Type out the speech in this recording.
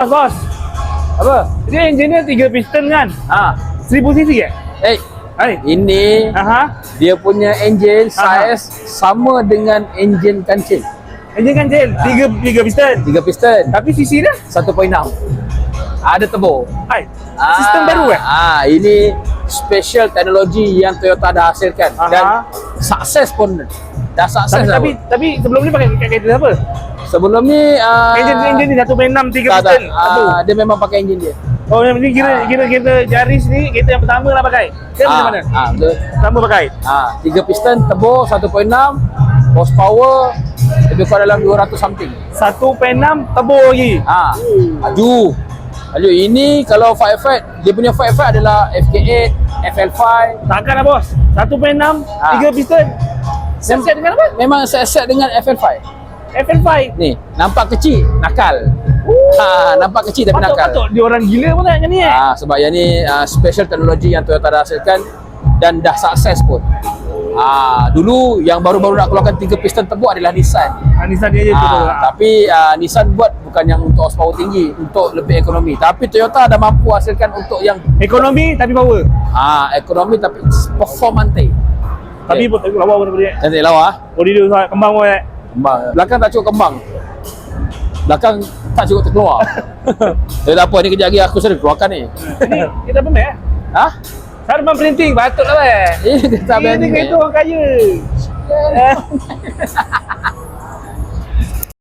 Bos. Apa? Dia enjinnya 3 piston kan? 1000 cc ke? Hai. Ini dia punya engine saiz sama dengan engine kancil. Enjin kancil 3 piston. 3 piston. Tapi cc dia 1.6. Ada turbo. hai. Sistem baru eh? Ini special teknologi yang Toyota dah hasilkan dan sukses pun dah sukses. Tapi sebelum ni pakai kereta apa? Sebelum ni Enjin ni 1.6 3 piston. dia memang pakai enjin dia. Oh, yang ni kira kereta Yaris ni kereta yang pertama lah pakai. Ke macam mana? Betul. Pertama pakai. 3 piston turbo 1.6 horsepower lebih kurang dalam 200 something. 1.6 turbo lagi. Laju ini kalau firefight, dia punya firefight adalah FK8, FL5. Takkan lah bos. 1.6 3 piston. Set dengan apa? Memang set dengan FL5. FL5. Ni, nampak kecil, nakal. Nampak kecil tapi nakal. Patut dia orang gila pun nak macam ni sebab yang ni special teknologi yang Toyota dah hasilkan dan dah sukses pun. Dulu yang baru-baru nak keluarkan 3 piston turbo adalah Nissan. Nissan dia je betul. Tapi Nissan buat bukan yang untuk horsepower tinggi, untuk lebih ekonomi. Tapi Toyota dah mampu hasilkan untuk yang ekonomi tapi power. Ekonomi tapi performante. Tapi lawa pun dia. Cantik lawa. Body dia sangat kembang pun Kembang. Belakang tak cukup kembang. Belakang tak cukup terkeluar. Tapi tak apa, ni kejap lagi aku sudah keluarkan ni. Ini kita apa mek? Sarban printing patutlah Ini tak Ini kereta orang kaya.